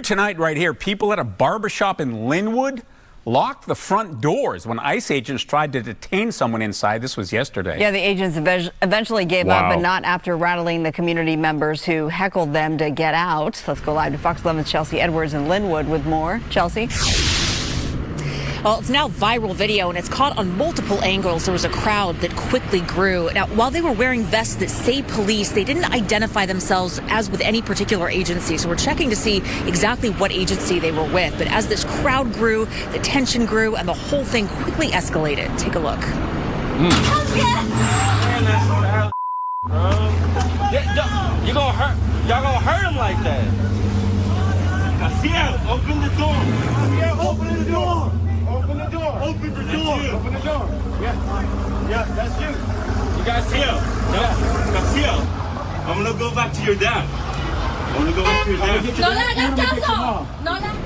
Tonight right here, people at a barbershop in Lynwood locked the front doors when ICE agents tried to detain someone inside. This was yesterday. Yeah, the agents eventually gave up, but not after rattling the community members who heckled them to get out. Let's go live to Fox 11's Chelsea Edwards in Lynwood with more. Chelsea? Well, it's now viral video, and it's caught on multiple angles. There was a crowd that quickly grew. Now, while they were wearing vests that say police, they didn't identify themselves as with any particular agency. So we're checking to see exactly what agency they were with. But as this crowd grew, the tension grew, and the whole thing quickly escalated. Take a look. You gonna hurt? Y'all gonna hurt him like that? Cashapp, open the door. Cashapp, open the door. Open the door. Open the door. Open the door. Yeah, that's you. You guys see him? Cashapp, I'm gonna go back to your dad. I'm gonna go back to your dad. No le hagas caso. No le.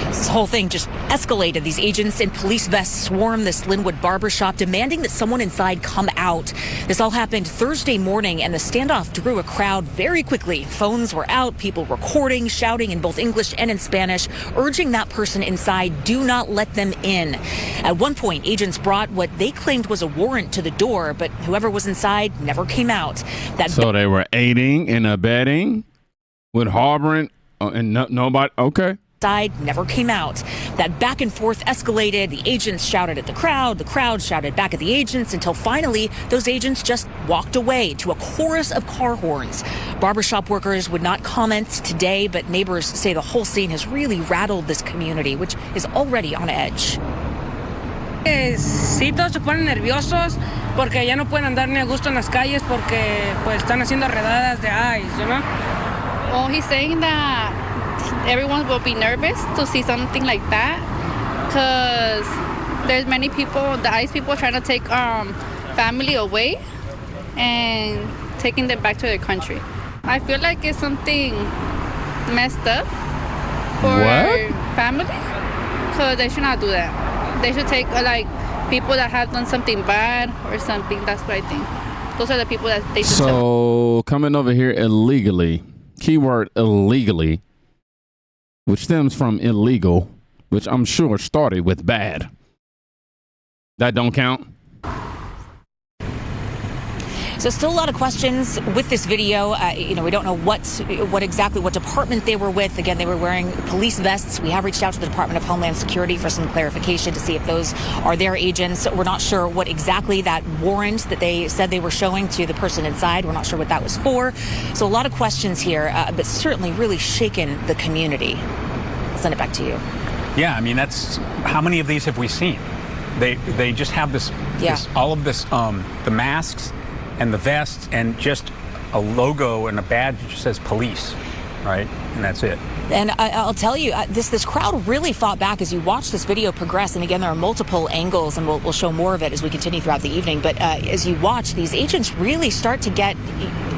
This whole thing just escalated. These agents in police vests swarmed this Lynwood barbershop, demanding that someone inside come out. This all happened Thursday morning, and the standoff drew a crowd very quickly. Phones were out, people recording, shouting in both English and in Spanish, urging that person inside, do not let them in. At one point, agents brought what they claimed was a warrant to the door, but whoever was inside never came out. So they were aiding and abetting with harboring and nobody. Okay. Side never came out. That back and forth escalated. The agents shouted at the crowd shouted back at the agents, until finally those agents just walked away to a chorus of car horns. Barbershop workers would not comment today, but neighbors say the whole scene has really rattled this community, which is already on edge. Sí, todos se ponen nerviosos porque ya no pueden andar ni a gusto en las calles porque pues están haciendo redadas de ICE, you know? Well, he's saying that everyone will be nervous to see something like that because there's many people, the ICE people, trying to take family away and taking them back to their country. I feel like it's something messed up for family because they should not do that. They should take like people that have done something bad or something. That's what I think. Those are the people that they should. So coming over here illegally, keyword illegally, which stems from illegal, which I'm sure started with bad. That don't count? So still a lot of questions with this video. We don't know what department they were with. Again, they were wearing police vests. We have reached out to the Department of Homeland Security for some clarification to see if those are their agents. We're not sure what exactly that warrant that they said they were showing to the person inside. We're not sure what that was for. So a lot of questions here, but certainly really shaken the community. I'll send it back to you. Yeah, I mean, that's how many of these have we seen? They just have this all of this, the masks and the vests and just a logo and a badge that just says police, right? And that's it. And I'll tell you, this crowd really fought back as you watch this video progress. And again, there are multiple angles, and we'll show more of it as we continue throughout the evening. But as you watch, these agents really start to get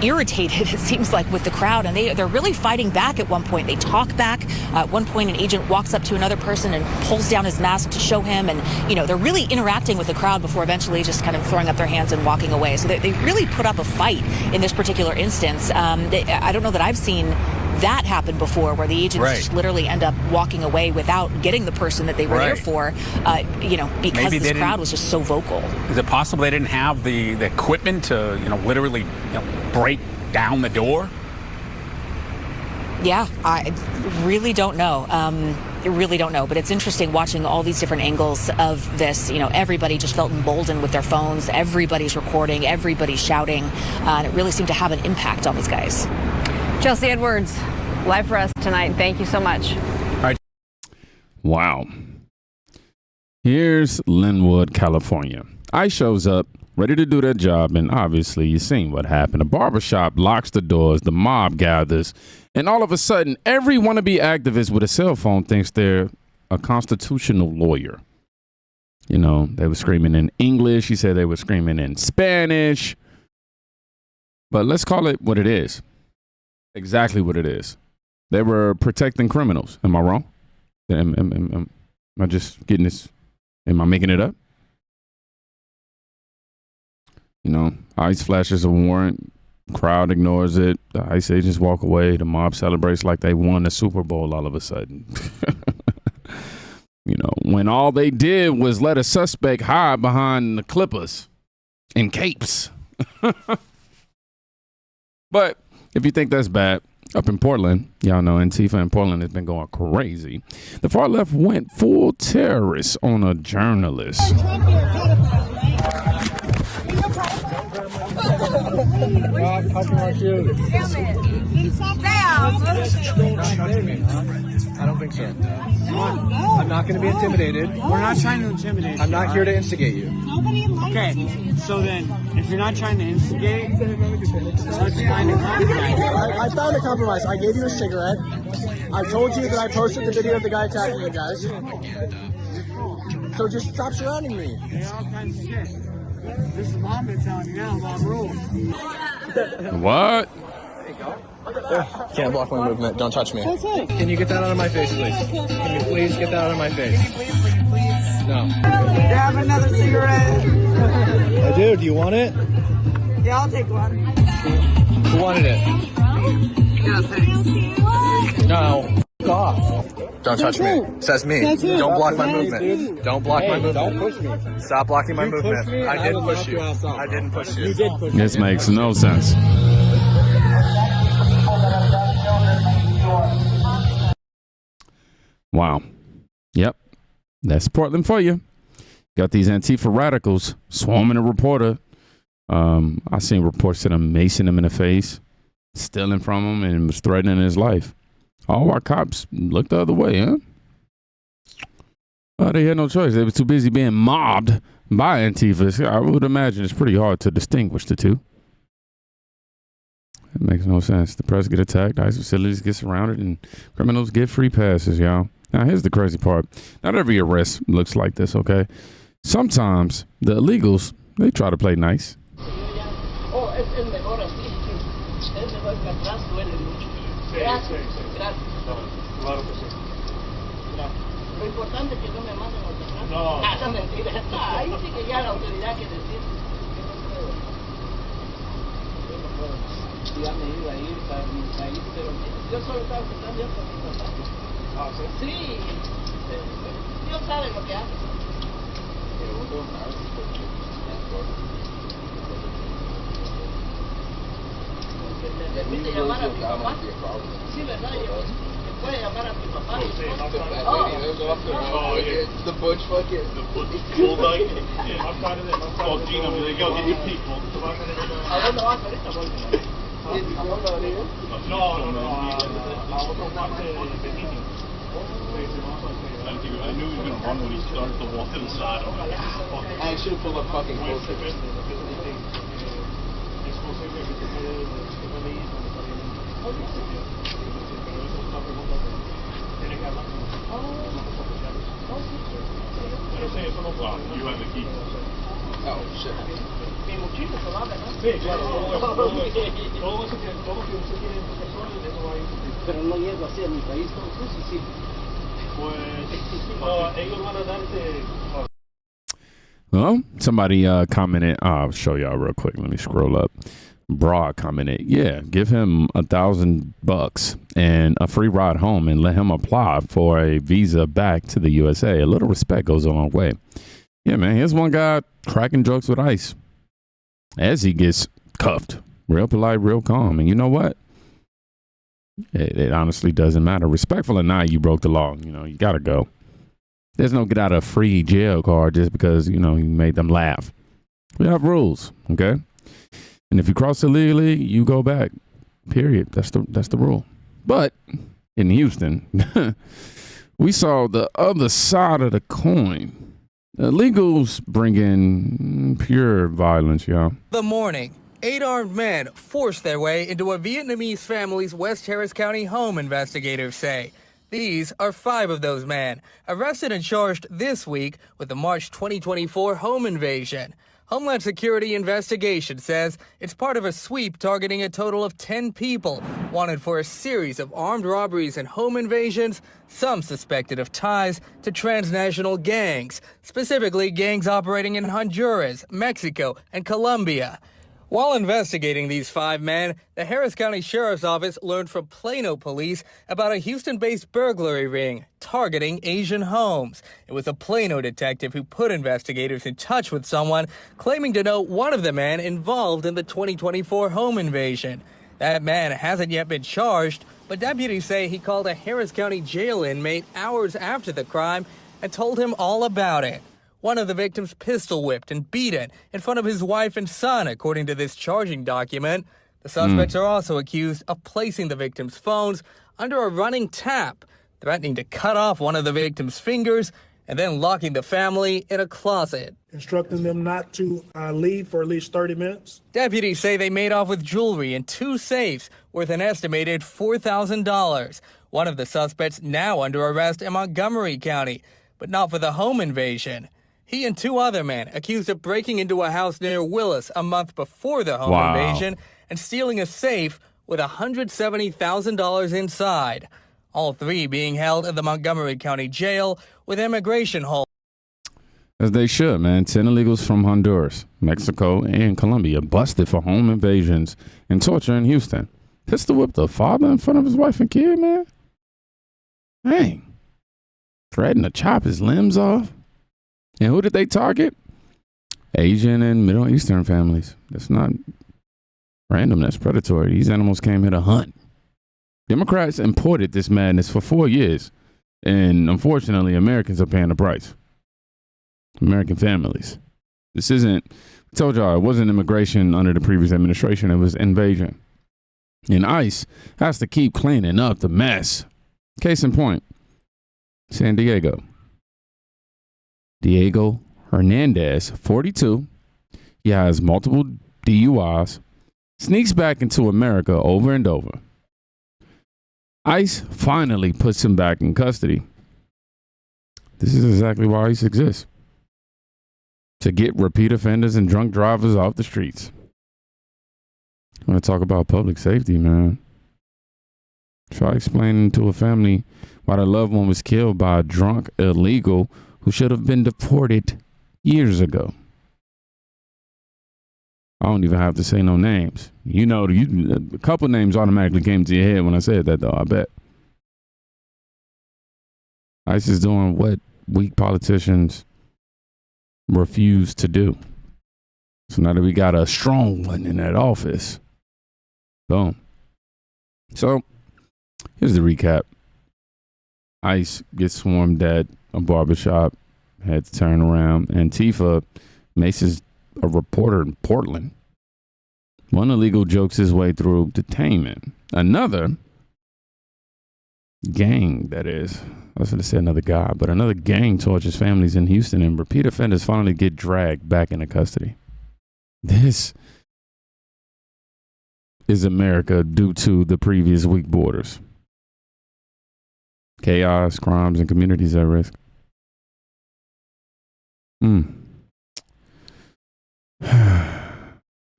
irritated, it seems like, with the crowd. And they're really fighting back at one point. They talk back. At one point, an agent walks up to another person and pulls down his mask to show him. And, they're really interacting with the crowd before eventually just kind of throwing up their hands and walking away. So they really put up a fight in this particular instance. I don't know that I've seen that happened before, where the agents just literally end up walking away without getting the person that they were there for, because this crowd was just so vocal. Is it possible they didn't have the equipment to, literally break down the door? Yeah, I really don't know. But it's interesting watching all these different angles of this. Everybody just felt emboldened with their phones. Everybody's recording, everybody's shouting, and it really seemed to have an impact on these guys. Chelsea Edwards, live for us tonight. Thank you so much. All right. Wow. Here's Lynwood, California. ICE shows up, ready to do their job, and obviously you've seen what happened. A barbershop locks the doors, the mob gathers, and all of a sudden, every wannabe activist with a cell phone thinks they're a constitutional lawyer. They were screaming in English. He said they were screaming in Spanish. But let's call it what it is. Exactly what it is. They were protecting criminals. Am I wrong? Am I just getting this? Am I making it up? ICE flashes a warrant Crowd ignores it. The ICE agents walk away. The mob celebrates like they won the Super Bowl all of a sudden. You know, when all they did was let a suspect hide behind the Clippers in capes. But if you think that's bad, up in Portland, y'all know Antifa in Portland has been going crazy. The far left went full terrorist on a journalist. How can I shoot? I don't think so. I'm not going to be intimidated. We're not trying to intimidate you. I'm not here to instigate you. Okay, so then, if you're not trying to instigate, let's find a compromise. I found a compromise. I gave you a cigarette. I told you that I posted the video of the guy attacking you guys. So just stop surrounding me. Yeah, all kinds of shit. This is Mom that's telling you now, Mom rules. What? Can't block my movement. Don't touch me. Can you get that out of my face, please? Can you please get that out of my face? No. You have another cigarette? I do. Do you want it? Yeah, I'll take one. Who wanted it? Yeah, thanks. No. Off. Don't touch me. Says me. Don't block my movement. Don't block my movement. Don't push me. Stop blocking my movement. I didn't push you. I didn't push you. You did push me. This makes no sense. Wow. Yep. That's Portland for you. Got these Antifa radicals swarming a reporter. I seen reports of them macing him in the face, stealing from him, and was threatening his life. All our cops looked the other way, huh? They had no choice. They were too busy being mobbed by Antifa. I would imagine it's pretty hard to distinguish the two. It makes no sense. The press get attacked, ICE facilities get surrounded, and criminals get free passes, y'all. Now, here's the crazy part. Not every arrest looks like this, okay? Sometimes the illegals, they try to play nice. Lo importante es que no me manden a atrás. No. Esa mentira. Ahí sí que ya la autoridad que decir. Ya me iba a ir para mi país, pero yo solo estaba pensando por mi papá. ¿Ah, sí? Sí. Dios sabe lo que hace. ¿Me permite llamar a mi papá? Sí, ¿verdad? Puede llamar a mi papá. Oh, the butch fucking. The butch bulldog. Yeah, I'm part of it. Oh, Gino, there you go. Get your people. ¿A dónde vas ahorita? No. A otro parte de niño. I knew he was going to run when he started to walk to the side. I should have pulled up fucking closer. You have the key. Oh, shit. Mi mochila se va, ¿verdad? Sí, claro. Todo eso que usted tiene en su persona, eso va a ir. Pero no llego así a mi país, sí. Pues, no, ellos van a darte. Well, somebody commented. I'll show y'all real quick. Let me scroll up. Broad commented, yeah, give him $1,000 and a free ride home and let him apply for a visa back to the USA. A little respect goes a long way. Yeah, man, here's one guy cracking jokes with ICE as he gets cuffed. Real polite, real calm. And you know what? It honestly doesn't matter. Respectful or not, you broke the law. You know, you got to go. There's no get out of free jail card just because, you know, you made them laugh. We have rules, okay? And if you cross illegally, you go back. Period. That's the rule. But in Houston, we saw the other side of the coin. Illegals bring in pure violence, y'all. The morning, 8 armed men forced their way into a Vietnamese family's West Harris County home, investigators say. These are 5 of those men, arrested and charged this week with the March 2024 home invasion. Homeland Security investigation says it's part of a sweep targeting a total of 10 people wanted for a series of armed robberies and home invasions, some suspected of ties to transnational gangs, specifically gangs operating in Honduras, Mexico, and Colombia. While investigating these 5 men, the Harris County Sheriff's Office learned from Plano police about a Houston-based burglary ring targeting Asian homes. It was a Plano detective who put investigators in touch with someone claiming to know one of the men involved in the 2024 home invasion. That man hasn't yet been charged, but deputies say he called a Harris County jail inmate hours after the crime and told him all about it. One of the victims pistol whipped and beaten in front of his wife and son, according to this charging document. The suspects are also accused of placing the victim's phones under a running tap, threatening to cut off one of the victim's fingers, and then locking the family in a closet. Instructing them not to leave for at least 30 minutes. Deputies say they made off with jewelry in 2 safes worth an estimated $4,000. One of the suspects now under arrest in Montgomery County, but not for the home invasion. He and 2 other men accused of breaking into a house near Willis a month before the home invasion and stealing a safe with $170,000 inside. All 3 being held at the Montgomery County Jail with immigration hold. As they should, man. 10 illegals from Honduras, Mexico, and Colombia busted for home invasions and torture in Houston. Pistol whipped the father in front of his wife and kid, man. Dang. Threatened to chop his limbs off. And who did they target? Asian and Middle Eastern families. That's not random. That's predatory. These animals came here to hunt. Democrats imported this madness for 4 years. And unfortunately, Americans are paying the price. American families. This isn't, I told y'all, it wasn't immigration under the previous administration. It was invasion. And ICE has to keep cleaning up the mess. Case in point, San Diego. Diego Hernandez, 42. He has multiple DUIs. Sneaks back into America over and over. ICE finally puts him back in custody. This is exactly why ICE exists. To get repeat offenders and drunk drivers off the streets. I want to talk about public safety, man. Try explaining to a family why their loved one was killed by a drunk illegal who should have been deported years ago. I don't even have to say no names. You know, a couple names automatically came to your head when I said that, though, I bet. ICE is doing what weak politicians refuse to do. So now that we got a strong one in that office, boom. So here's the recap. ICE gets swarmed at a barbershop, had to turn around. Antifa maces a reporter in Portland. One illegal jokes his way through detainment. Another gang, that is, I was going to say another guy, but another gang tortures families in Houston, and repeat offenders finally get dragged back into custody. This is America due to the previous weak borders. Chaos, crimes, and communities at risk.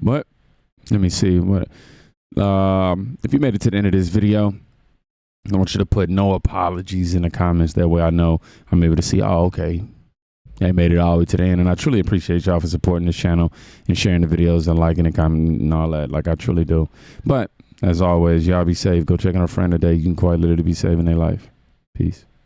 What? Let me see. What? If you made it to the end of this video, I want you to put no apologies in the comments. That way I know I'm able to see, oh, okay, they made it all the way to the end. And I truly appreciate y'all for supporting this channel and sharing the videos and liking and commenting and all that. Like, I truly do. But as always, y'all be safe. Go check on a friend today. You can quite literally be saving their life. Peace.